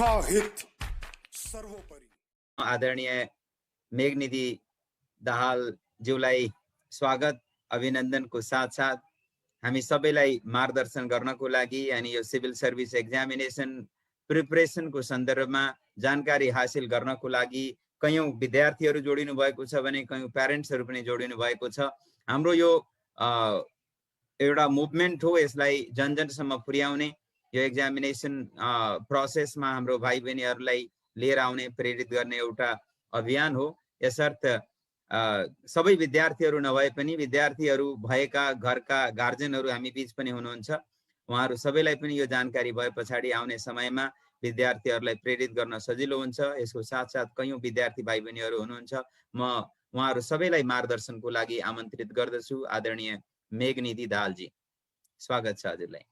सबका हित सर्वोपरि। आदरणीय मेघनिधि दाहाल ज्यूलाई स्वागत अभिनन्दनको साथ हामी सबैलाई मार्गदर्शन गर्नको लागि अनि यो सिभिल सर्भिस एक्जामिनेसन प्रिपरेसनको सन्दर्भमा जानकारी हासिल गर्नको लागि कयौं विद्यार्थीहरू जोडिनु भएको छ भने कयौं प्यारेन्ट्सहरू पनि जोडिनु भएको छ। हाम्रो यो एउटा मुभमेन्ट हो, यसलाई जनजनसम्म पुर्याउने, यो एक्जामिनेसन प्रोसेसमा हाम्रो भाइ बहिनीहरूलाई लिएर आउने, प्रेरित गर्ने एउटा अभियान हो। यसर्थ सबै विद्यार्थीहरू नभए पनि विद्यार्थीहरू भएका घरका गार्जेनहरू हामी बीच पनि हुनुहुन्छ। उहाँहरू सबैलाई पनि यो जानकारी भए पछाडि आउने समयमा विद्यार्थीहरूलाई प्रेरित गर्न सजिलो हुन्छ। यसको साथसाथ कयौं विद्यार्थी भाइ बहिनीहरू हुनुहुन्छ, म उहाँहरू सबैलाई मार्गदर्शनको लागि आमन्त्रित गर्दछु। आदरणीय मेघनिधि दाहालजी, स्वागत छ हजुरलाई।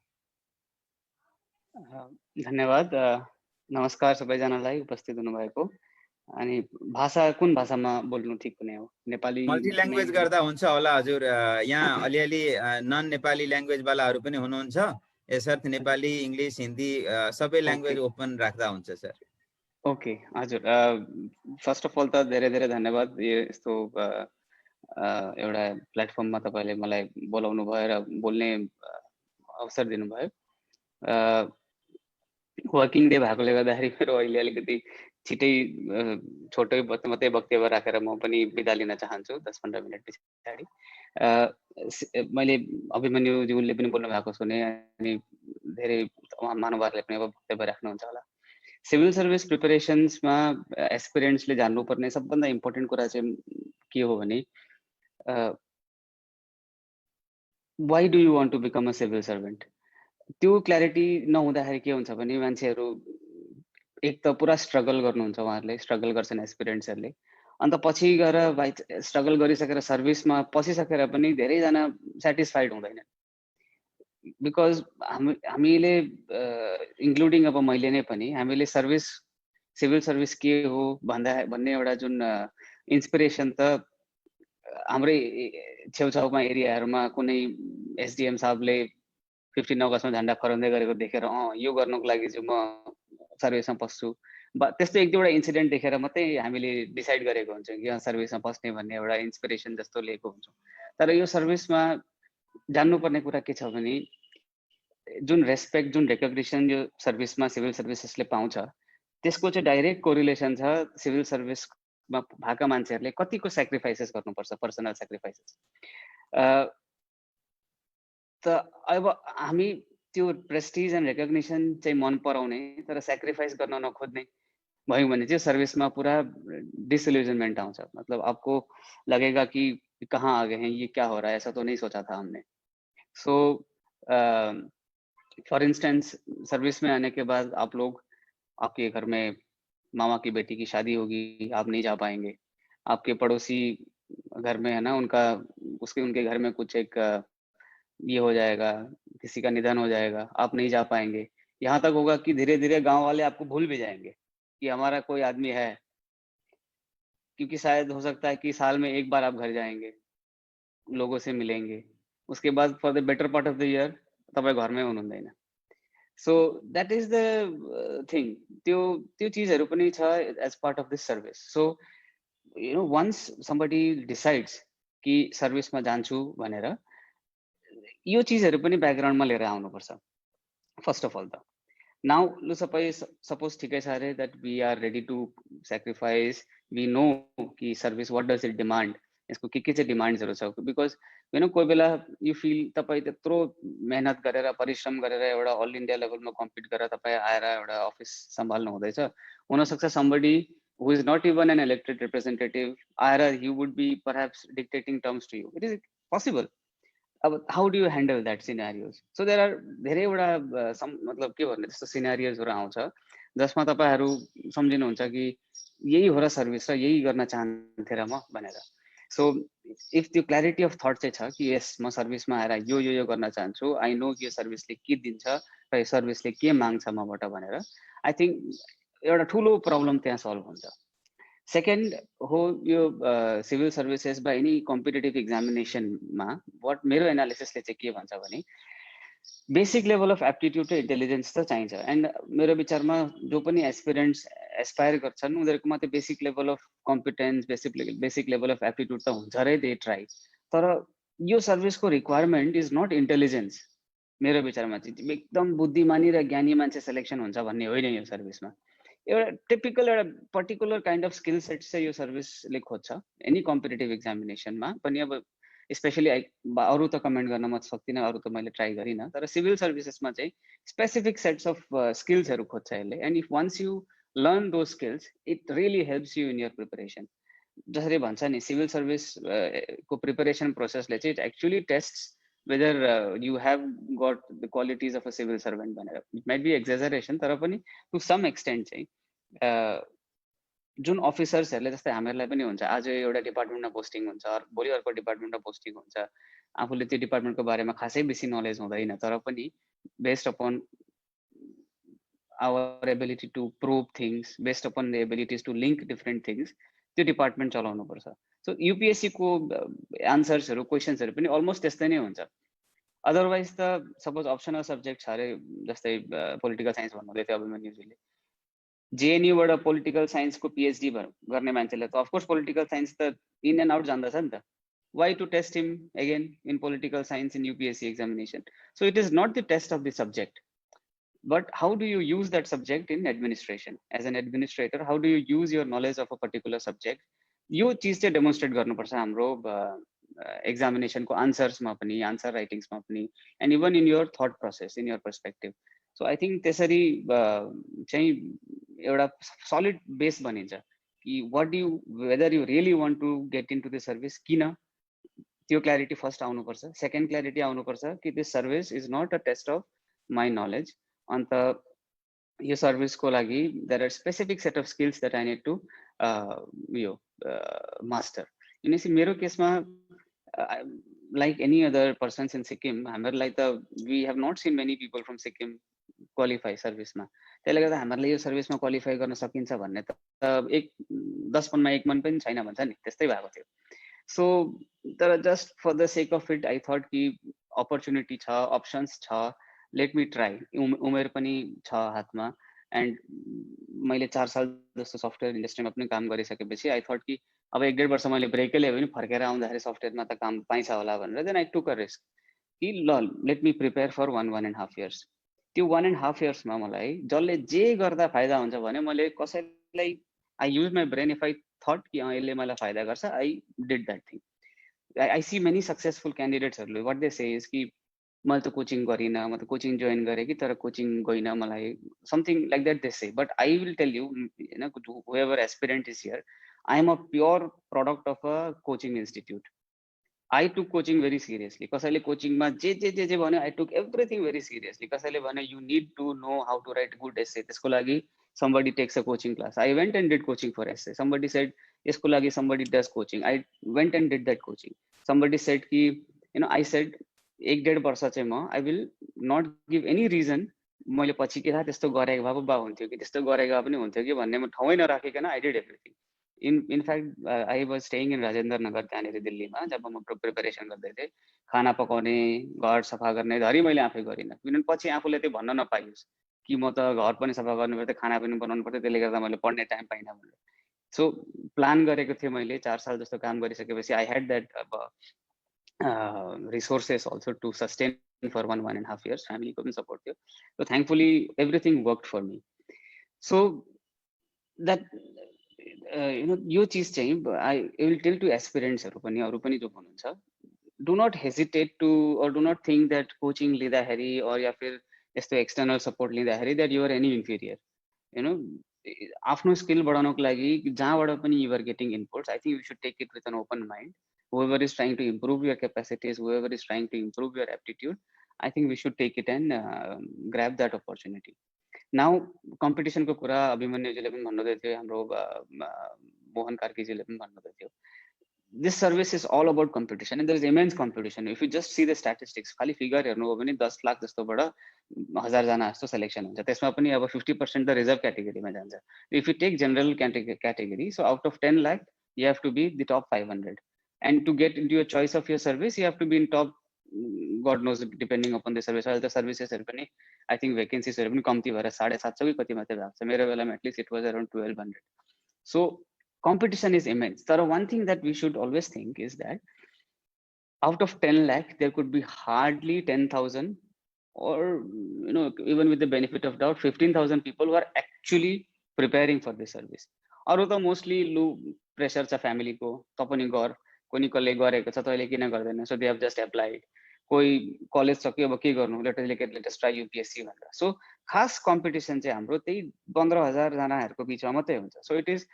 धन्यवाद। नमस्कार सबैजनालाई उपस्थित हुनुभएको। अनि भाषा कुन भाषामा बोल्नु ठिक हुने हो? नेपाली मल्टी ल्याङ्ग्वेज गर्दा हुन्छ होला हजुर। यहाँ अलिअलि नन नेपाली ल्याङ्ग्वेज वालाहरू पनि हुनुहुन्छ, यसर्थ नेपाली, इङ्ग्लिस, हिन्दी सबै ल्याङ्ग्वेज ओपन राख्दा हुन्छ सर। ओके हजुर, फर्स्ट अफ अल त धेरै धेरै धन्यवाद यस्तो एउटा प्लेटफर्ममा तपाईले मलाई बोलाउनु भयो र बोल्ने अवसर दिनुभयो। वर्किङ डे भएकोले गर्दाखेरि मेरो अहिले अलिकति छिटै छोटै मात्रै वक्तव्य राखेर म पनि बिदा लिन चाहन्छु 10-15 मिनट पछाडि। मैले अभिमन्युज्यूले पनि बोल्नु भएको सुने अनि धेरै महानुभावहरूले पनि अब वक्तव्य राख्नुहुन्छ होला। सिभिल सर्भिस प्रिपरेसन्समा एस्पिरेन्ट्सले जान्नुपर्ने सबभन्दा इम्पोर्टेन्ट कुरा चाहिँ के हो भने why do you want to become a civil servant? त्यो क्ल्यारिटी नहुँदाखेरि के हुन्छ भने मान्छेहरू एक त पुरा स्ट्रगल गर्नुहुन्छ, उहाँहरूले स्ट्रगल गर्छन् एस्पिरेन्ट्सहरूले, अन्त पछि गएर स्ट्रगल गरिसकेर सर्भिसमा पसिसकेर पनि धेरैजना सेटिस्फाइड हुँदैन। बिकज हामीले इन्क्लुडिङ अब मैले नै पनि हामीले सिभिल सर्भिस के हो भन्ने एउटा जुन इन्सपिरेसन त हाम्रै छेउछाउमा एरियाहरूमा कुनै एसडिएम साहबले 15 अगस्तमा झन्डा फहराउँदै गरेको देखेर यो गर्नको लागि चाहिँ म सर्भिसमा पस्छु, त्यस्तो एक दुईवटा इन्सिडेन्ट देखेर मात्रै हामीले डिसाइड गरेको हुन्छौँ कि सर्भिसमा पस्ने भन्ने एउटा इन्सपिरेसन जस्तो लिएको हुन्छौँ। तर यो सर्भिसमा जान्नुपर्ने कुरा के छ भने जुन रेस्पेक्ट, जुन रेकग्निसन यो सर्भिसमा सिभिल सर्भिसेसले पाउँछ त्यसको चाहिँ डाइरेक्ट कोरिलेसन छ सिभिल सर्भिसमा भएका मान्छेहरूले कतिको सेक्रिफाइसेस गर्नुपर्छ, पर्सनल सेक्रिफाइसेस। त अब हामी त्यो प्रेस्टिज एन्ड रेकग्निसन चाहिँ मन पराउने तर सेक्रिफाइस गर्न नखोज्ने भयौँ भने चाहिँ सर्विसमा पूरा डिसइल्यूजनमेंट आउँछ। मतलब आपको लगेगा कि कहाँ आ गए हैं, ये क्या हो रहा है, ऐसा तो नहीं सोचा था हमने। सो फॉर इंस्टेंस सर्विस में आने के बाद आप लोग, आपके घर में मामा की बेटी की शादी होगी, आप नहीं जा पाएंगे। आपके पड़ोसी घर में है ना, उनके घर में कुछ एक ये हो जाएगा, किसी का निधन हो जाएगा, आप नहीं जा पाएंगे। यहाँ तक होगा कि धीरे धीरे गांव वाले आपको भूल भी जाएंगे कि हमारा कोई आदमी है, क्योंकि शायद हो सकता है कि साल में एक बार आप घर जाएंगे, लोगों से मिलेंगे, उसके बाद for the better part of the year तपाईं घरमै हुनुहुँदैन। So that is the thing. त्यो चीजहरू पनि छ as part of this service. So you know once somebody decides कि सर्भिसमा जान्छु भनेर यो चीजहरू पनि ब्याकग्राउन्डमा लिएर आउनुपर्छ फर्स्ट अफ अल त। नाउ लु सपोज ठिकै छ अरे that we are ready to sacrifice, we know कि service what does it demand, यसको के चाहिँ डिमान्ड्सहरू छ। बिकज यु नो कोही बेला यु फिल तपाईँ त्यत्रो मेहनत गरेर परिश्रम गरेर एउटा अल इन्डिया लेभलमा कम्पिट गरेर तपाईँ आएर एउटा अफिस सम्हाल्नु हुँदैछ, हुनसक्छ somebody who is not even an elected representative आएर he would be perhaps dictating terms to you. It is possible. अब how do you handle that scenarios? So there are धेरैवटा मतलब के भन्ने त्यस्तो सिनारियोजहरू आउँछ जसमा तपाईँहरू सम्झिनुहुन्छ कि यही हो र सर्भिस र यही गर्न चाहन्थे र म भनेर। सो इफ त्यो क्ल्यारिटी अफ थट चाहिँ छ कि यस म सर्भिसमा आएर यो गर्न चाहन्छु, आई नो कि यो सर्भिसले के दिन्छ र यो सर्भिसले के माग्छ मबाट भनेर, आई थिङ्क एउटा ठुलो प्रब्लम त्यहाँ सल्भ हुन्छ। सेकेन्ड हो यो सिभिल सर्भिसेस बा एनी कम्पिटेटिभ एक्जामिनेसनमा वाट मेरो एनालिसिसले चाहिँ के भन्छ भने बेसिक लेभल अफ एप्टिट्युड र इन्टेलिजेन्स त चाहिन्छ। एन्ड मेरो विचारमा जो पनि एस्पिरेन्ट्स एस्पायर गर्छन् उनीहरूकोमा त्यो basic level of competence basic level of aptitude त हुन्छ रे, दे ट्राई। तर यो सर्भिसको रिक्वायरमेन्ट इज नट इन्टेलिजेन्स। मेरो विचारमा चाहिँ एकदम बुद्धिमानी र ज्ञानी मान्छे सेलेक्सन हुन्छ भन्ने होइन यो सर्भिसमा। एउटा टिपिकल एउटा particular kind of skill set चाहिँ यो सर्भिसले खोज्छ एनी कम्पिटेटिभ एक्जामिनेसनमा पनि। अब स्पेसली अरू त कमेन्ट गर्न म सक्दिनँ, अरू त मैले ट्राई गरिनँ, तर सिभिल सर्भिसेसमा चाहिँ स्पेसिफिक सेट्स अफ स्किल्सहरू खोज्छ यसले। And if once you learn those skills it really helps you in your preparation. जसरी भन्छ नि सिभिल सर्भिस को प्रिपरेसन प्रोसेसले चाहिँ it actually tests whether you have got the qualities of a civil servant भनेर। it might be exaggeration तर पनि to some extent चाहिँ जुन अफिसर्सहरूले जस्तै हामीहरूलाई पनि हुन्छ, आज एउटा डिपार्टमेन्टमा पोस्टिङ हुन्छ, भोलि अर्को डिपार्टमेन्टमा पोस्टिङ हुन्छ, आफूले त्यो डिपार्टमेन्टको बारेमा खासै बेसी नलेज हुँदैन, तर पनि based upon our ability to prove things, based upon the abilities to link different things, त्यो डिपार्टमेन्ट चलाउनुपर्छ। सो युपिएससीको एन्सर्सहरू क्वेसन्सहरू पनि अलमोस्ट त्यस्तै नै हुन्छ। अदरवाइज त सपोज अप्सनल सब्जेक्ट छ अरे, जस्तै पोलिटिकल साइन्स भन्नुहुँदै थियो अभिमन्युजीले, जेएनयूबाट पोलिटिकल साइन्सको पिएचडी गर्ने मान्छेले त अफकोर्स पोलिटिकल साइन्स त इन एन्ड आउट जान्दछ नि त। Why to test him again in political science in UPSC examination? So it is not the test of the subject, but how do you use that subject in administration? As an administrator, how do you use your knowledge of a particular subject? यो चीज चाहिँ demonstrate गर्नुपर्छ हाम्रो एक्जामिनेसनको आन्सर्समा पनि, answer राइटिङ्समा पनि, and even in your thought process, in your perspective. So I think त्यसरी चाहिँ एउटा सलिड बेस बनिन्छ कि what you whether you really want to get in to the service, किन, त्यो क्ल्यारिटी फर्स्ट आउनुपर्छ। सेकेन्ड क्ल्यारिटी आउनुपर्छ कि this service is not a test of my knowledge. अन्त यो सर्भिसको लागि there are specific set of skills that I need to यो मास्टर। किनकि मेरो केसमा like any other persons in Sikkim, हामीहरूलाई त we have not seen many people from Sikkim qualify सर्भिसमा। त्यसले गर्दा हामीहरूले यो सर्भिसमा क्वालिफाई गर्न सकिन्छ भन्ने त एक 10 मनमा 1 मन पनि छैन भन्छ नि, त्यस्तै भएको थियो। सो तर just for the sake of it I thought कि अपर्च्युनिटी छ, अप्सन्स छ, लेट मी ट्राई। उमेर पनि छ हातमा, एन्ड मैले 4 साल जस्तो सफ्टवेयर इन्डस्ट्रीमा पनि काम गरिसकेपछि आई थट कि अब 1-1.5 वर्ष मैले ब्रेकै लिएँ भने फर्केर आउँदाखेरि सफ्टवेयरमा त काम पाइन्छ होला भनेर then I took a risk कि ल let me prepare for 1.5 years. त्यो 1.5 इयर्समा मलाई जसले जे गर्दा फाइदा हुन्छ भने मैले कसैलाई I use my brain. If I thought कि यसले मलाई फाइदा गर्छ, I did that thing. I see many successful क्यान्डिडेट्सहरूले वाट दे से इज कि मैले त कोचिङ गरिनँ, म त कोचिङ जोइन गरेँ कि तर कोचिङ गइनँ, मलाई something like that they say. But I will tell you, होइन, whoever aspirant is here, I am a pure product of a coaching institute. I took coaching very seriously. कसैले कोचिङमा जे भन्यो I took everything very seriously. कसैले भन्यो you need to know how to write good essay, त्यसको लागि somebody takes a coaching class. I went and did coaching for essay. Somebody said यसको लागि somebody does coaching. I went and did that coaching. Somebody said कि I said 1.5 वर्ष चाहिँ म I will not give any reason मैले पछि के थाहा त्यस्तो गरेको भए बा हुन्थ्यो कि त्यस्तो गरेको पनि हुन्थ्यो कि भन्ने म ठाउँै नराखिकन I did everything. In fact, I was staying in Rajendra Nagar त्यहाँनिर दिल्लीमा जब म प्रिपरेसन गर्दै थिएँ। खाना पकाउने, घर सफा गर्ने धरि मैले आफै गरिनँ, किनभने पछि आफूले त्यो भन्न नपाइयोस् कि म त घर पनि सफा गर्नु पर्थ्यो, खाना पनि बनाउनु पर्थ्यो, त्यसले गर्दा मैले पढ्ने टाइम पाइनँ भनेर। सो प्लान गरेको थिएँ मैले 4 साल जस्तो काम गरिसकेपछि I had that resources also to sustain for 1.5 years. Family को पनि सपोर्ट थियो। So thankfully everything worked for me. So that यो चीज चाहिँ I will tell to aspirants हरू पनि, अरू पनि जो हुनुहुन्छ, do not hesitate to or do not think that coaching लिँदाखेरि or या फिर यस्तो external support लिँदाखेरि that you are any inferior. आफ्नो स्किल बढाउनको लागि जहाँबाट पनि you are getting inputs, I think you should take it with an open mind. Whoever is trying to improve your capacities, whoever is trying to improve your aptitude, I think we should take it and grab that opportunity. Now competition को कुरा अभिमन्युजीले पनि भन्नुहुँदै थियो, हाम्रो मोहन कार्कीजीले पनि भन्नुहुँदै थियो। This service is all about competition and there is immense competition. If you just see the statistics, खाली फिगर हेर्नु हो भने 10 लाख जस्तोबाट 1000 जना जस्तो सिलेक्सन हुन्छ, त्यसमा पनि अब 50% त रिजर्भ क्याटेगोरीमा जान्छ। If you take general category, so out of 10 lakh you have to be the top 500. And to get into a choice of your service, you have to be in top God knows depending upon the service. अहिले त सर्भिसेसहरू पनि I think भेकेन्सिजहरू पनि कम्ती भएर 750 कि कति मात्रै भएको छ। मेरो बेलामा at least it was around 1200। So competition is immense. तर one thing that we should always think is that out of 10 lakh there could be hardly 10,000 or even with the benefit of doubt 15,000 people who are actually preparing for this service. अरु त mostly लु pressure छ family को, त पनि गर, कोनी कसले गरेको छ तैले किन गर्दैन, so they have just applied. कोही कलेज सक्यो अब के गर्नु, लेटेस्ट ट्राई यूपीएससी भनेर। सो खास कम्पिटिसन चाहिँ हाम्रो त्यही 15,000 जनाहरुको बीचमा मात्रै हुन्छ। सो इट इज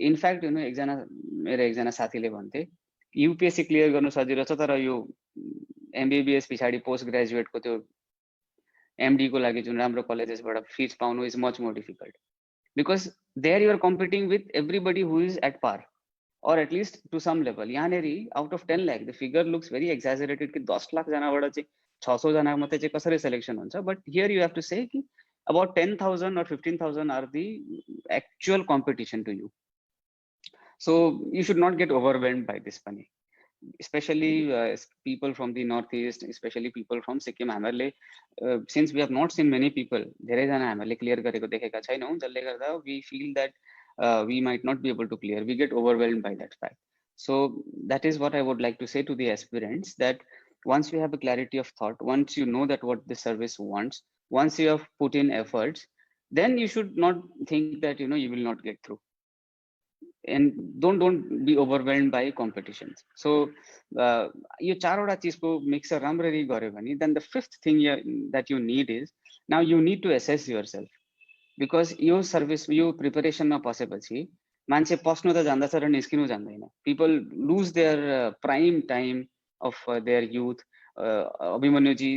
इनफ्याक्ट मेरो एकजना साथीले भन्थे यूपीएससी क्लियर गर्नु सजिलो छ, तर यो एमबीबीएस पछाडी पोस्ट ग्रेजुएटको त्यो एमडी को लागि जुन राम्रो कलेजेसबाट फिज पाउनु is much more difficult, because there you are competing with everybody who is at par or at least to some level। यहाँनेरि out of 10 lakh the figure looks very exaggerated कि 10 लाख जनाबाट चाहिँ 600 जना मात्रै चाहिँ कसरी सिलेक्सन हुन्छ, but here you have to say कि about 10,000 or 15,000 are the actual competition to you। So you should not get overwhelmed by this पनि, especially people from the northeast, especially people from Sikkim। हामीले since we have not seen many people, धेरै जना हामीले clear गरेको देखेका छैनौं, जसले गर्दा we feel that we might not be able to clear, we get overwhelmed by that fact। So that is what I would like to say to the aspirants, that once you have a clarity of thought, once you know that what the service wants, once you have put in efforts, then you should not think that you will not get through, and don't be overwhelmed by competitions। So यो चारवटा चीजको mixer राम्ररी गर्यो भने then the fifth thing that you need is now you need to assess yourself, because यो service यो प्रिपरेसनमा पसेपछि मान्छे पस्नु त जान्दछ र निस्किनु जान्दैन। people lose their prime time of their youth। Abhimanyu ji,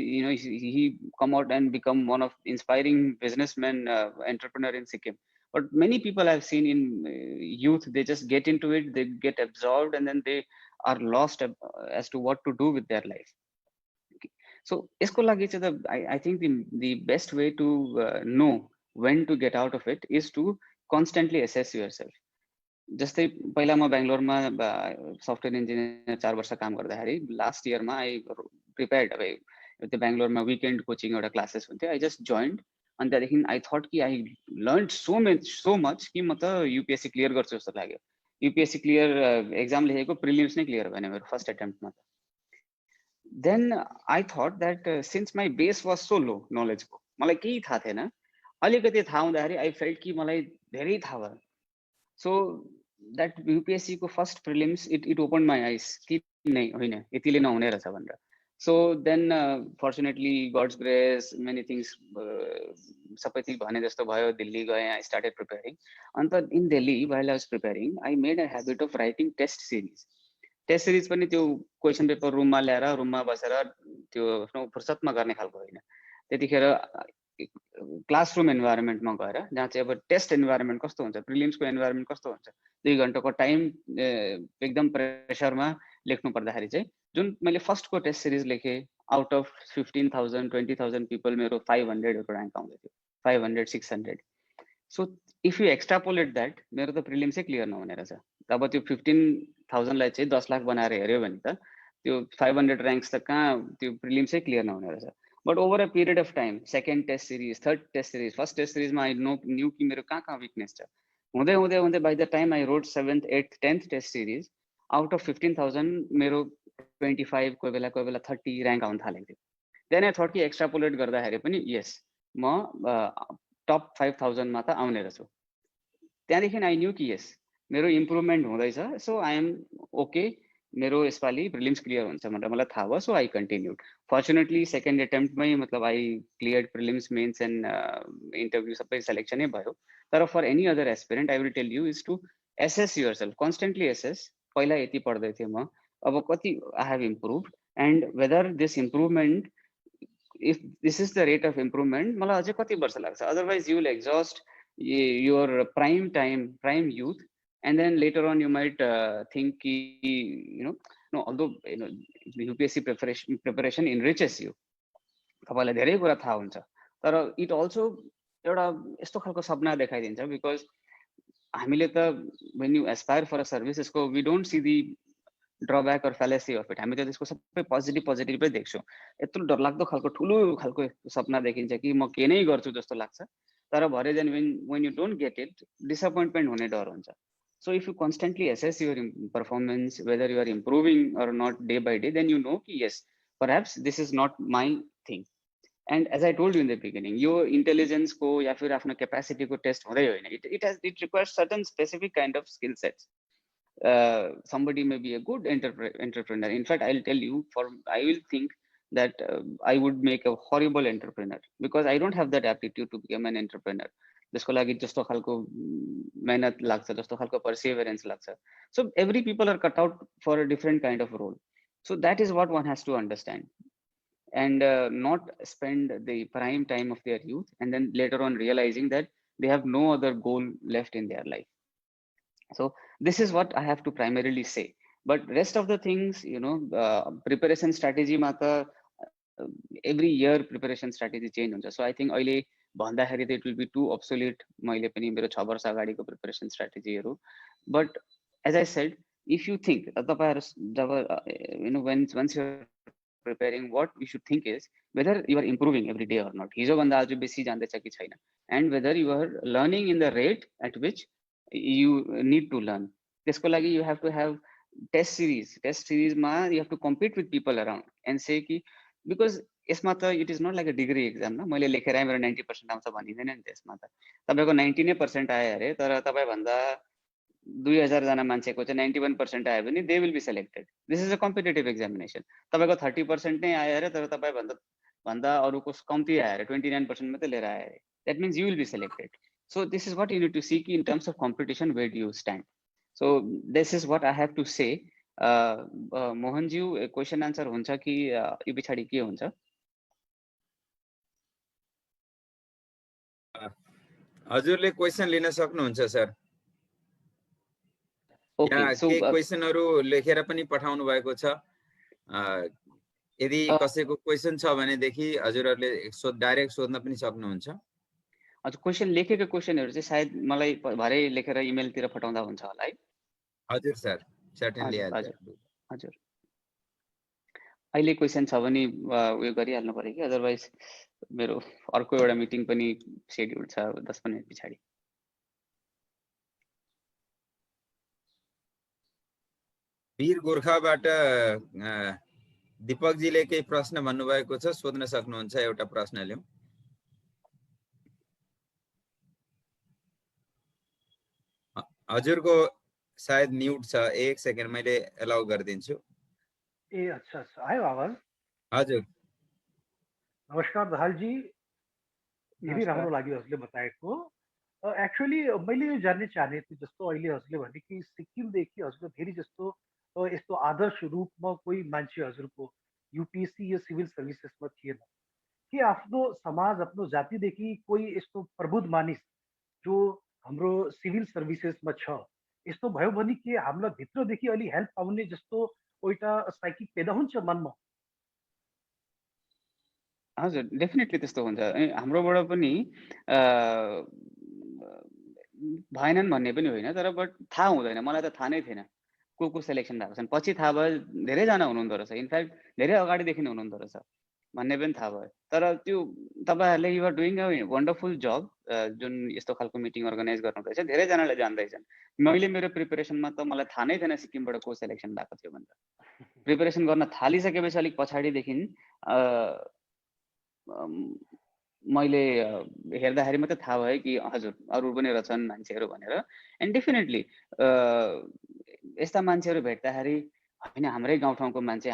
he come out and become one of inspiring businessmen, entrepreneur in Sikkim, but many people I've seen in youth, they just get into it, they get absorbed, and then they are lost as to what to do with their life। So यसको लागि चाहिँ I think the best way to know when to get out of it is to constantly assess yourself। जस्तै पहिला म बेंगलोरमा software engineer 4 वर्ष काम गर्दाखेरि last इयरमा आई प्रिपेयर्ड। अब त्यो बेंगलोरमा वीकेन्ड कोचिङ एउटा क्लासेस हुन्थ्यो, आई जस्ट जोइन्ड, अनि त्यहाँदेखि आई थट कि आई लर्न सो मच कि म त यूपीएससी क्लियर गर्छु जस्तो लाग्यो। यूपीएससी क्लियर एक्जाम लेखेको, प्रिलिम्स नै क्लियर भएन मेरो फर्स्ट अटेम्प्टमा त। Then I thought that since my base was so low नलेजको, मलाई केही थाहा थिएन, अलिकति थाहा हुँदाखेरि आई फेल्ट कि मलाई धेरै थाहा भयो। सो द्याट यूपीएससी को first prelims it open my eyes कि नै होइन यतिले नहुने रहेछ भनेर। So then fortunately God's grace many things सबै चिज भने जस्तो भयो, दिल्ली गएँ, I started preparing. And in Delhi while I was preparing I made a habit of writing test series. Test series पनि त्यो क्वेसन पेपर रुममा ल्याएर रुममा बसेर त्यो फुर्सदमा गर्ने खालको होइन, त्यतिखेर क्लासरुम इन्भाइरोमेन्टमा गएर, जहाँ चाहिँ अब टेस्ट इन्भाइरोमेन्ट कस्तो हुन्छ, प्रिलिम्सको इन्भाइरोमेन्ट कस्तो हुन्छ, 2 घण्टाको टाइम एकदम प्रेसरमा लेख्नु पर्दाखेरि चाहिँ जुन मैले फर्स्टको टेस्ट सिरिज लेखेँ, आउट अफ 15,000 20,000 पिपल मेरो 500 को र्याङ्क आउँदै थियो, 500 600। So if you extrapolate that, मेरो त प्रिलिम्सै क्लियर नहुने रहेछ। अब त्यो 15,000लाई चाहिँ 10 लाख बनाएर हेऱ्यो भने त त्यो 500 र्याङ्क्स त कहाँ त्यो प्रिलिम्सै क्लियर नहुने रहेछ। But over a period of time, second test series, third test series, first test सिरिजमा आई न्यू कि मेरो कहाँ विकनेस छ, हुँदै हुँदै हुँदै by the time I wrote 7th 8th 10th test series, out of 15,000 मेरो 25 कोही बेला 30 र्याङ्क आउन थालेको थियो। देन आई थट कि एक्स्ट्रापोलेट गर्दाखेरि पनि यस म टप 5,000 मा त आउने रहेछु। त्यहाँदेखि आई न्यू कि यस मेरो इम्प्रुभमेन्ट हुँदैछ, सो आई एम ओके, मेरो यसपालि प्रिलिम्स क्लियर हुन्छ भनेर मलाई थाहा भयो। So I continued. Fortunately second एटेम्प्टमै मतलब I cleared prelims, mains and interview सबै सेलेक्सनै भयो। तर for any other aspirant I will tell you is to assess yourself, constantly assess. पहिला यति पढ्दै थिएँ म, अब कति I have improved, and whether this improvement, if this is the rate of improvement, मलाई अझै कति वर्ष लाग्छ, otherwise you will exhaust your prime time, prime youth, and then later on you might think although UPSC preparation enriches you, तपाईलाई धेरै कुरा थाहा हुन्छ, तर it also एउटा यस्तो खालको सपना देखाइदिन्छ, because हामीले त when you aspire for a service, we don't see the drawback or fallacy of it. हामी त त्यसको सबै पोजिटिभै देख्छौँ। यत्रो डरलाग्दो खालको ठुलो खालको सपना देखिन्छ कि म के नै गर्छु जस्तो लाग्छ, तर भरे then when you don't get it, disappointment हुने डर हुन्छ। So if you constantly assess your performance, whether you are improving or not day by day, then you know कि yes, perhaps this is not my thing. And as I told you in the beginning, your intelligence को या फिर आफ्नो capacity को test हुँदै होइन। It requires certain specific kind of skill sets. Somebody may be a good entrepreneur. In fact, I'll tell you, I will think that I would make a horrible entrepreneur because I don't have that aptitude to become an entrepreneur. जसको लागि जस्तो खालको मेहनत लाग्छ, जस्तो खालको perseverance लाग्छ. So every people are cut out for a different kind of role. So that is what one has to understand, and not spend the prime time of their youth and then later on realizing that they have no other goal left in their life. So this is what I have to primarily say. But rest of the things, preparation strategy mata every year preparation strategy change हुन्छ. So I think अहिले भन्दाखेरि it will be too obsolete मैले पनि मेरो 6 वर्ष अगाडिको preparation strategy हरु. But as I said, if you think तपाईहरु जब once you're preparing, what you should think is whether you are improving every day or not. हिजो भन्दा आज बेसी जान्दैछ कि छैन, and whether you are learning in the rate at which you need to learn. त्यसको लागि you have to have test series मा you have to compete with people around and say कि because यसमा त it is not like a degree exam न, मैले लेखेर आए मेरो 90% आउँछ भनिदैन नि त्यसमा त। तपाईको 90% आयो अरे तर तपाई भन्दा 2000 जना मान्छेको चाहिँ 91% आयो भने they will be selected. This is a competitive examination. तपाईको 30% नै आयो अरे तर तपाई भन्दा अरूको कम्ती आयो अरे 29% मात्रै लिएर आयो अरे, that means you will be selected. So this is what you need to see in terms of competition, where do you stand. So this is what I have to say. मोहनज्यू क्वेशन आन्सर हुन्छ कि यो पछाडि के हुन्छ? हजुरले question लिन सक्नुहुन्छ सर। ओके, सो क्वेशनहरु लेखेर पनि पठाउनु भएको छ। यदि कसैको क्वेशन छ भने देखि हजुरहरुले डाइरेक्ट सोध्न पनि सक्नुहुन्छ। हजुर, क्वेशन लेखेको क्वेशनहरु चाहिँ सायद मलाई भरे लेखेर इमेल तिर पठाउँदा हुन्छ होला है? हजुर सर, सर्टेनली हजुर। अहिले क्वेशन छ भने उयो गरिहाल्नु पर्यो कि, अदरवाइज मेरो अर्को एउटा मिटिङ पनि शेड्युल छ 10 मिनेट पछाडि। वीर गोर्खाबाट दीपक जीले केही प्रश्न भन्नुभएको छ, सोध्न सक्नुहुन्छ। एउटा प्रश्न ल्याउँ। हजुरको सायद म्युट छ, एक सेकेन्ड मैले एलाउ गरिदिन्छु। ए अच्छा, आयो आवाज? हजुर, नमस्कार दाहाल जी, धेरै राम्रो लाग्यो हजुरले बताएको। एक्चुअली मैले यो जान्ने चाहने थिएँ, जस्तो अहिले हजुरले भने कि सिक्किमदेखि हजुरले धेरै जस्तो यस्तो आदर्श रूपमा कोही मान्छे हजुरको यूपीएससी या सिभिल सर्भिसेसमा थिएन, के आफ्नो समाज आफ्नो जातिदेखि कोही यस्तो प्रबुद्ध मानिस जो हाम्रो सिभिल सर्भिसेसमा छ, यस्तो भयो भने के हामीलाई भित्रदेखि अलि हेल्प पाउने जस्तो एउटा साइकिक पैदा हुन्छ मनमा? हजुर, डेफिनेटली त्यस्तो हुन्छ। हाम्रोबाट पनि भएनन् भन्ने पनि होइन, तर बट थाहा हुँदैन। मलाई त थाहा नै थिएन को सेलेक्सन भएको छन्। पछि थाहा भयो धेरैजना हुनुहुँदो रहेछ, इनफ्याक्ट धेरै अगाडिदेखि हुनुहुँदो रहेछ भन्ने पनि थाहा भयो। तर त्यो तपाईहरुले you are doing a wonderful job, जुन यस्तो खालको मिटिङ अर्गनाइज गर्नुहुँदैछ, धेरैजनाले जान्दैछन्। मैले मेरो प्रिपरेसनमा त मलाई थाहा नै थिएन सिक्किमबाट को सेलेक्सन भएको थियो भनेर। प्रिपरेसन गर्न थालिसकेपछि अलिक पछाडिदेखि मैले हेर्दाखेरि मात्रै थाहा भयो कि हजुर अरू पनि रहेछन् मान्छेहरू भनेर। एन्ड डेफिनेटली यस्ता मान्छेहरू भेट्दाखेरि हैन हाम्रै गाउँठाउँको मान्छे,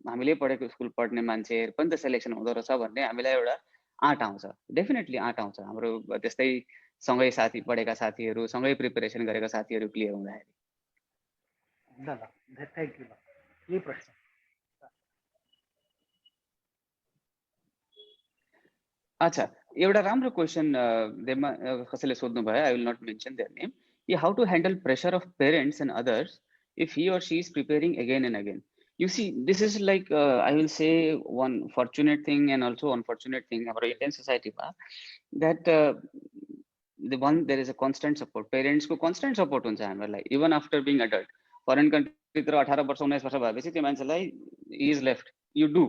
हामीले पढेको स्कुल पढ्ने मान्छेहरू पनि त सेलेक्सन हुँदो रहेछ भन्ने हामीलाई एउटा आँट आउँछ। डेफिनेटली आँट आउँछ। हाम्रो त्यस्तै सँगै साथी पढेका साथीहरू, सँगै प्रिपरेसन गरेका साथीहरू क्लियर हुँदाखेरि। ल ल, थ्यांक यू। यही प्रश्न। अच्छा, एउटा राम्रो क्वेशन कसैले सोध्नु भयो, I will not mention their name. How to handle pressure of parents and others if he or she is preparing again and again. You see, this is like I will say one fortunate thing and also unfortunate thing about Indian society, that there is a constant support. Parents ko constant support huncha हामीलाई, even after being adult. Foreign country भित्र 18 वर्ष 19 वर्ष भएपछि त्यो मान्छेलाई is left you do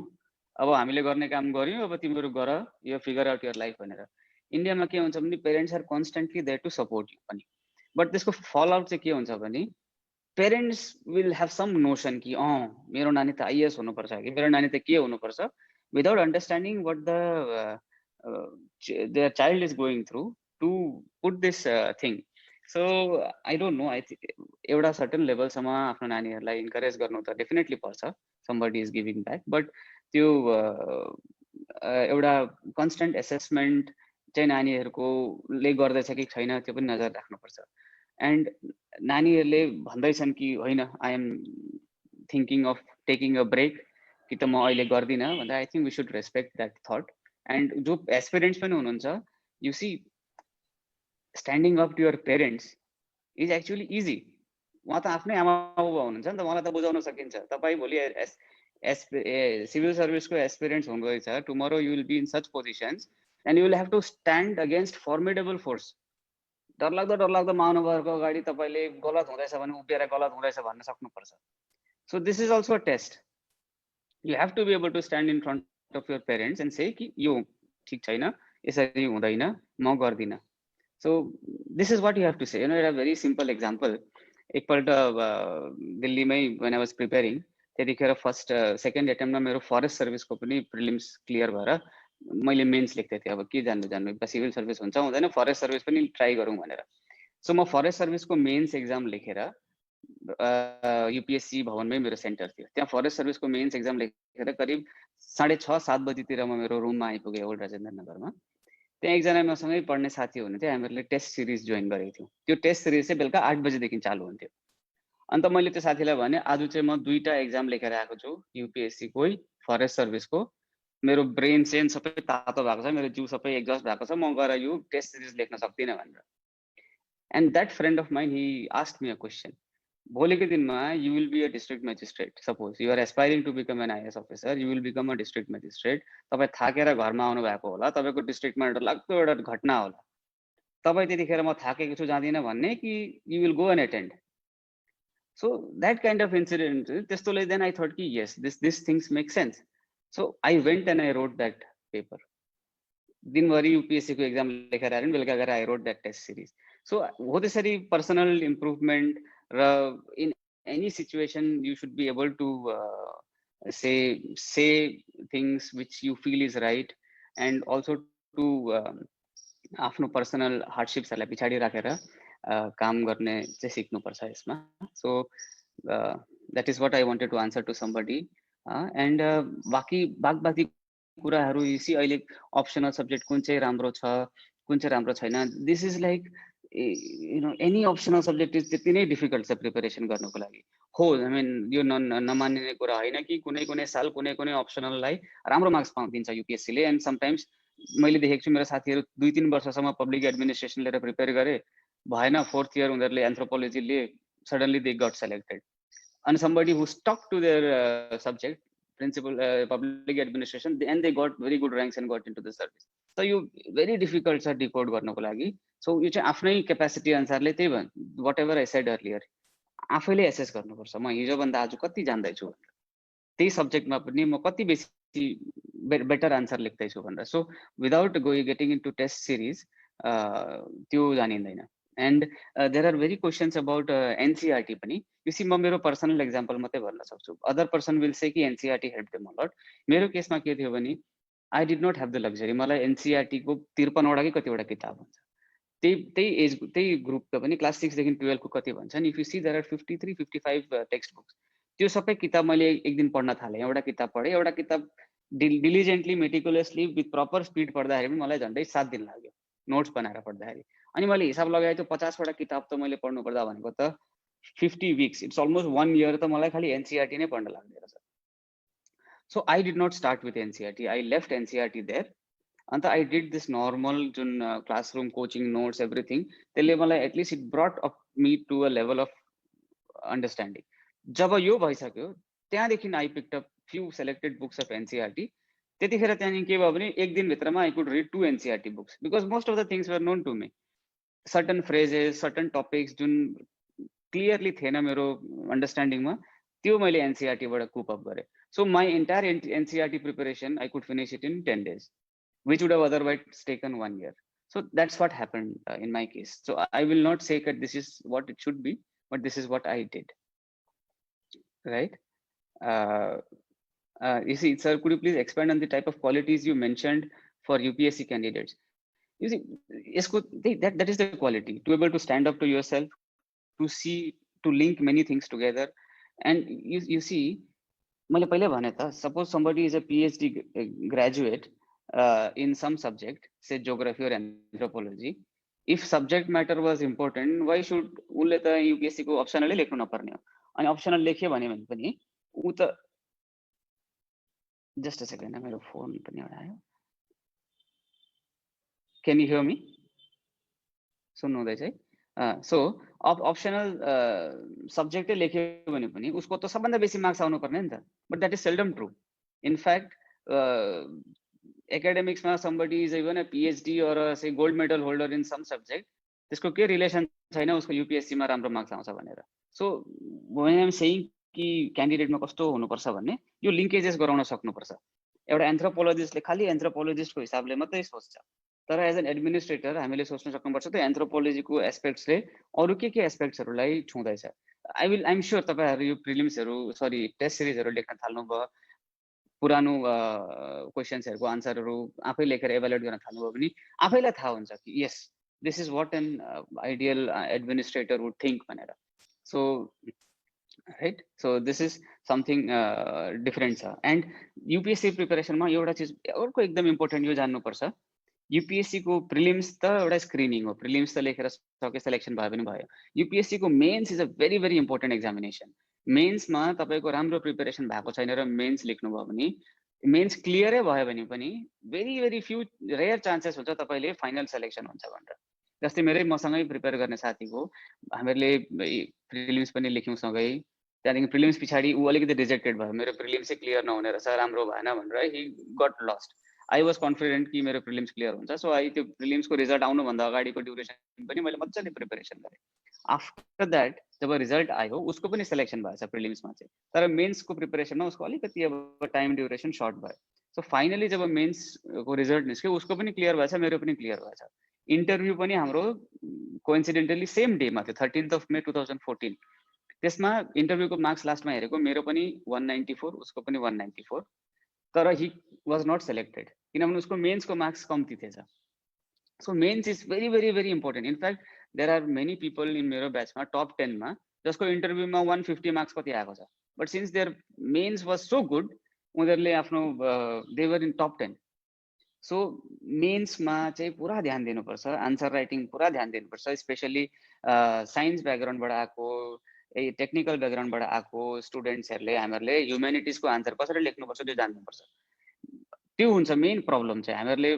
अब हामीले गर्ने काम गर्यौँ अब तिमीहरू गर यो फिगर आउट योर लाइफ भनेर इन्डियामा के हुन्छ भने parents are constantly there to support you पनि बट त्यसको फल आउट चाहिँ के हुन्छ भने parents will have some notion कि मेरो नानी त आइएस हुनुपर्छ कि मेरो नानी त के हुनुपर्छ without understanding what the their child is going through to put this thing so I don't know I think एउटा सर्टन लेभलसम्म आफ्नो नानीहरूलाई इन्करेज गर्नु त डेफिनेटली पर्छ somebody is giving back but त्यो एउटा कन्स्टेन्ट एसेसमेन्ट चाहिँ नानीहरूकोले गर्दैछ कि छैन त्यो पनि नजर राख्नुपर्छ एन्ड नानीहरूले भन्दैछन् कि होइन I am thinking of taking a break कि त म अहिले गर्दिनँ भन्दा I think we should respect that thought and जो एस्पिरेन्ट्स पनि हुनुहुन्छ you see standing up to your parents is actually easy उहाँ त आफ्नै आमा बाबा हुनुहुन्छ नि त उहाँलाई त बुझाउन सकिन्छ तपाईँ भोलि सिभिल सर्भिसको एस्पिरेन्ट्स हुँदैछ tomorrow you will be in such positions and you will have to stand against formidable force डरलाग्दो महानुभावहरूको अगाडि तपाईँले गलत हुँदैछ भने उभिएर गलत हुँदैछ भन्न सक्नुपर्छ so this is also test you have to be able to stand in front of your parents and say कि यो ठिक छैन यसरी हुँदैन म गर्दिनँ so this is what you have to say एउटा भेरी सिम्पल एक्जाम्पल एकपल्ट दिल्लीमै वेन आई वाज प्रिपेरिङ त्यतिखेर फर्स्ट सेकेन्ड एटेम्पमा मेरो फरेस्ट सर्भिसको पनि प्रिलिम्स क्लियर भएर मैले मेन्स लेख्दै थिएँ अब के जान्नु सिभिल सर्भिस हुन्छ हुँदैन फरेस्ट सर्भिस पनि ट्राई गरौँ भनेर सो म फरेस्ट सर्भिसको मेन्स एक्जाम लेखेर युपिएससी भवनमै मेरो सेन्टर थियो त्यहाँ फरेस्ट सर्भिसको मेन्स एक्जाम लेखेर करिब 6:30-7 बजीतिर म मेरो रुममा आइपुगेँ ओल्ड राजेन्द्र नगरमा त्यहाँ एकजना मसँगै पढ्ने साथी हुनुहुन्थ्यो हामीहरूले टेस्ट सिरिज जोइन गरेको थियौँ त्यो टेस्ट सिरिज चाहिँ बेलुका 8 बजीदेखि चालु हुन्थ्यो अन्त मैले त्यो साथीलाई भने आज चाहिँ म 2टा एक्जाम लेखेर आएको छु युपिएससीको फरेस्ट सर्भिसको मेरो ब्रेन सेन सबै तातो भएको छ मेरो जिउ सबै एक्जस्ट भएको छ म गएर यो टेस्ट सिरिज लेख्न सक्दिनँ भनेर and that friend of mine he asked me a question भोलिको दिनमा you will be a district magistrate suppose you are aspiring to become an IAS officer you will become a district magistrate तपाईँ थाकेर घरमा आउनु भएको होला तपाईँको डिस्ट्रिक्टमा एउटा लाग्दो एउटा घटना होला तपाईँ त्यतिखेर म थाकेको छु जाँदिनँ भन्ने कि you will go and attend so that kind of incident त्यस्तोले देन आई थट कि यस this things make sense so I went and I wrote that paper दिनभरि युपिएससीको एक्जाम लेखेर आएर बेलुका गएर I wrote that test series so हो त्यसरी पर्सनल इम्प्रुभमेन्ट र in any situation you should be able to say things which you feel is right and also to आफ्नो पर्सनल हार्डसिप्सहरूलाई पछाडि राखेर काम गर्ने चाहिँ सिक्नुपर्छ यसमा so that is what I wanted to answer to somebody and बाँकी कुराहरू यसी अहिले अप्सनल सब्जेक्ट कुन चाहिँ राम्रो छ कुन चाहिँ राम्रो छैन this is like you know any optional subject is त्यति नै डिफिकल्ट छ प्रिपेरेसन गर्नुको लागि हो आई मिन यो नमान्ने कुरा होइन कि कुनै साल कुनै अप्सनललाई राम्रो मार्क्स दिन्छ युपिएससीले एन्ड समटाइम्स मैले देखेको छु मेरो साथीहरू 2-3 वर्षसम्म पब्लिक एडमिनिस्ट्रेसन लिएर प्रिपेयर गरे भएन 4th इयर उनीहरूले एन्थ्रोपोलोजीले suddenly they got selected and somebody who stuck to their subject principal public administration and they got very good ranks and got into the service so you very difficult sir decode गर्नको लागि so यो चाहिँ आफ्नै capacity अनुसारले त्यही whatever I said earlier आफैले assess गर्नुपर्छ म हिजो भन्दा आज कति जान्दै छु भनेर त्यही सब्जेक्टमा पनि म कति बेसी बेटर आन्सर लेख्दै छु भनेर so without getting into test series त्यो जानिँदैन and there are very questions about NCERT पनि you see म मेरो पर्सनल एक्जाम्पल मात्रै भन्न सक्छु अदर पर्सन विल से कि NCERT help them a lot मेरो केसमा के थियो भने I did not have the luxury मलाई NCERT को 53 वटा कि कतिवटा किताब हुन्छ त्यही ग्रुपको पनि क्लास 6 देखि 12 को कति भन्छन् if you see there are 53-55 text books त्यो सबै किताब मैले एक दिन पढ्न थालेँ एउटा किताब पढेँ एउटा किताब डिलिजेन्टली मेटिकुलसली विथ प्रपर स्पिड पढ्दाखेरि पनि मलाई झन्डै 7 दिन लाग्यो नोट्स बनाएर पढ्दाखेरि अनि मैले हिसाब लगाएँ त्यो 50 वटा किताब त मैले पढ्नु पर्दा भनेको त 50 weeks इट्स अलमोस्ट 1 year त मलाई खाली NCERT नै पढ्न लाग्ने रहेछ so I did not start with NCERT I left NCERT there अन्त आई डिड दिस नर्मल जुन क्लासरुम कोचिङ नोट्स एभ्रिथिङ त्यसले मलाई at least it brought up me to a level of understanding जब यो भइसक्यो त्यहाँदेखि I picked up few selected books of NCERT त्यतिखेर त्यहाँदेखि के भयो भने एक दिनभित्रमा आई कुड रिड 2 NCERT books because most of the things were known to me certain phrases certain topics जुन क्लियरली थिएन मेरो अन्डरस्ट्यान्डिङमा त्यो मैले एनसीईआरटी बाट कुप अप गरे so my entire NCERT preparation I could finish it in 10 days which would have otherwise taken 1 year. So that's what happened in my case. So I will not say that this is what it should be, but this is what I did. Right? You see, sir, could you please expand on the type of qualities you mentioned for UPSC candidates? You see, that is the quality, to be able to stand up to yourself, to see, to link many things together. And you see, मैले पहिले भने त, suppose somebody is a PhD graduate in some subject, say geography or anthropology, if subject matter was important, why should उसले त UPSC को optional लेख्नु नपर्ने हो. अनि optional लेख्यो भने पनि उ त just a second, मेरो phone पनि एउटा आयो. Can you hear me? सुन्नु हुँदैछ है? So optional subject लेख्यो भने पनि उसको त सबभन्दा बेसी मार्क्स आउनु पर्ने नि त. But that is seldom true. In fact, academics ma somebody is even a PhD or a say gold medal holder in some subject, त्यसको के रिलेसन छैन उसको UPSC मा राम्रो मार्क्स आउँछ भनेर. So when I am saying कि candidate मा कस्तो हुनुपर्छ भन्ने यो लिंकेजेस गराउन सक्नुपर्छ. एउटा एन्थ्रोपोलोजिस्टले खाली एन्थ्रोपोलोजिस्टको हिसाबले मात्रै सोच्छ, तर एज एन एडमिनिस्ट्रेटर हामीले सोच्न सक्नुपर्छ त्यो एन्थ्रोपोलोजीको एस्पेक्ट्सले अरु के एस्पेक्ट्सहरुलाई छुँदैछ. आई एम श्योर तपाईहरु यो प्रिलिम्सहरु सरी टेस्ट सिरिजहरु लेख्न थाल्नुभयो, पुरानो क्वेशन्सहरुको आन्सरहरु आफै लेखेर एभ्यालुएट गर्न थाल्नुभयो भने आफैलाई थाहा हुन्छ कि यस this is what an ideal administrator would think भनेर. So right, so this is something different छ. एन्ड युपीएससी प्रिपरेसनमा एउटा चीज अर्को एकदम इम्पोर्टेन्ट यो जान्नुपर्छ. यूपीएससी को प्रिलिम्स त एउटा स्क्रिनिङ हो, प्रिलिम्स त लेखेर सके सिलेक्सन भयो भने भयो. यूपीएससी को mains is a very very important examination. मेन्समा तपाईको राम्रो प्रिपरेसन भएको छैन र मेन्स लेख्नुभयो भने मेन्स क्लियरै भयो भने पनि very very few rare chances हुन्छ तपाईले फाइनल सिलेक्सन हुन्छ भनेर. जस्तै मेरै मसँगै प्रिपेयर गर्ने साथीको हामीले प्रिलिम्स पनि लेख्यौं सँगै, त्यहाँदेखि प्रिलिम्स पछाडि ऊ अलिकति रिजेक्टेड भयो, मेरो प्रिलिम्सै क्लियर नहुने रहेछ, राम्रो भएन भनेर he got lost. I was confident कि मेरो प्रिलिम्स क्लियर हुन्छ. सो आई त्यो प्रिलिम्सको रिजल्ट आउनुभन्दा अगाडिको ड्युरेसन पनि मैले मजाले प्रिपरेसन गरेँ. आफ्टर द्याट जब रिजल्ट आयो उसको पनि सिलेक्सन भएछ प्रिलिम्समा चाहिँ, तर मेन्सको प्रिपरेसनमा उसको अलिकति अब टाइम ड्युरेसन सर्ट भयो. सो फाइनली जब मेन्सको रिजल्ट निस्क्यो उसको पनि क्लियर भएछ, मेरो पनि क्लियर भएछ. इन्टरभ्यू पनि हाम्रो कोइन्सिडेन्टली सेम डेमा थियो, 13 May 2014. त्यसमा इन्टरभ्यूको मार्क्स लास्टमा हेरेको मेरो पनि 194 उसको पनि 194, तर ही वाज नट सेलेक्टेड किनभने उसको मेन्सको मार्क्स कम्ती थिएछ. So mains is very very very important. In fact there are many people in मेरो ब्याचमा टप 10 मा जसको इन्टरभ्यूमा 150 मार्क्स कति आएको छ, but since their mains was so good उनीहरूले आफ्नो they were in top 10. So मेन्समा चाहिँ पुरा ध्यान दिनुपर्छ, आन्सर राइटिङ पुरा ध्यान दिनुपर्छ. स्पेसली साइन्स ब्याकग्राउन्डबाट आएको टेक्निकल ब्याकग्राउन्डबाट आएको स्टुडेन्ट्सहरूले हामीहरूले ह्युमेनिटिजको आन्सर कसरी लेख्नुपर्छ त्यो जान्नुपर्छ. त्यो हुन्छ मेन प्रब्लम चाहिँ. हामीहरूले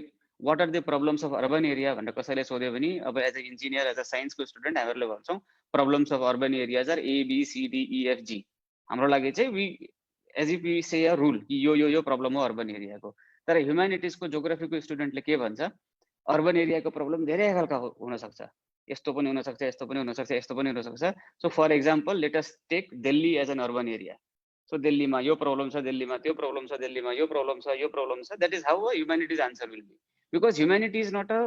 what are the problems of urban area भनेर कसैले सोध्यो भने अब as a engineer as a साइन्सको स्टुडेन्ट हामीहरूले भन्छौँ problems of urban areas are ABCDEFG. हाम्रो लागि चाहिँ we as if we say a rule कि यो प्रब्लम हो अर्बन एरियाको. तर ह्युमेनिटिजको जोग्राफीको स्टुडेन्टले के भन्छ, अर्बन एरियाको प्रब्लम धेरै खालका हुनसक्छ, यस्तो पनि हुनसक्छ, यस्तो पनि हुनसक्छ, यस्तो पनि हुनसक्छ. So for example let us take Delhi as an urban area. So दिल्लीमा यो प्रब्लम छ, दिल्लीमा त्यो प्रब्लम छ, दिल्लीमा यो प्रब्लम छ, यो प्रब्लम छ. That is how a humanities answer will be. Because humanity is not a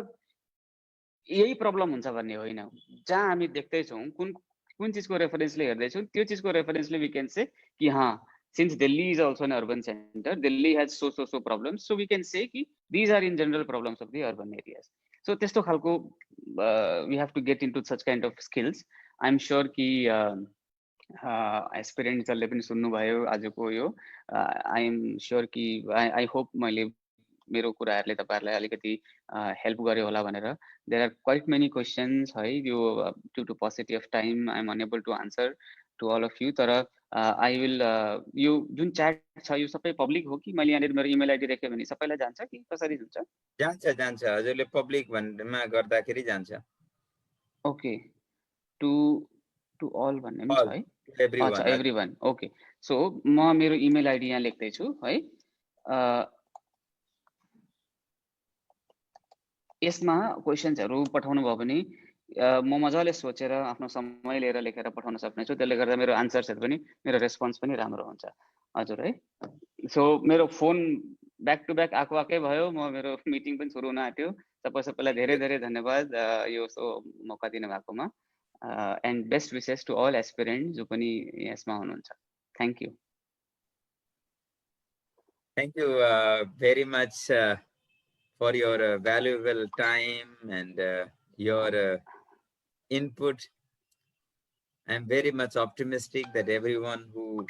यही प्रब्लम हुन्छ भन्ने होइन. जहाँ हामी देख्दैछौँ कुन चिजको रेफरेन्सले हेर्दैछौँ त्यो चिजको रेफरेन्सले वी क्यान से कि हाँ since Delhi is also an urban center, Delhi has so problems, so we can say ki these are in general problems of the urban areas. So testo khalko we have to get into such kind of skills. I'm sure ki aspirants le pani sunnu bhayo ajko yo. I am sure ki I hope मैले मेरो कुराहरुले तपाईहरुलाई अलिकति help गर्यो होला भनेर. There are quite many questions है, यो due to paucity of time I am unable to answer to all of you. तर आई विल यो जुन च्याट छ यो सबै पब्लिक हो कि मैले यहाँनिर मेरो इमेल आइडी राखे भने सबैलाई जान्छ कि कसरी हुन्छ? जान्छ हजुरले पब्लिक भन्नेमा गर्दाखेरि जान्छ. ओके, टु ऑल भन्ने पनि छ है? अच्छा, एभ्रीवन. ओके, सो म मेरो इमेल आइडी यहाँ लेख्दै छु है. यसमा क्वेशन्सहरु पठाउनु भयो भने म मजाले सोचेर आफ्नो समय लिएर लेखेर पठाउन सक्नेछु। त्यसले गर्दा मेरो आन्सर्सहरू पनि मेरो रेस्पोन्स पनि राम्रो हुन्छ। हजुर है। सो मेरो फोन ब्याक टु ब्याक आएकै भयो। मेरो मिटिङ पनि सुरु हुन आँट्यो। सबैलाई धेरै धन्यवाद यो मौका दिनु भएकोमा। And best wishes to all aspirant जो पनि यसमा हुनुहुन्छ। Thank you. Thank you very much for your valuable time and your input. I'm very much optimistic that everyone who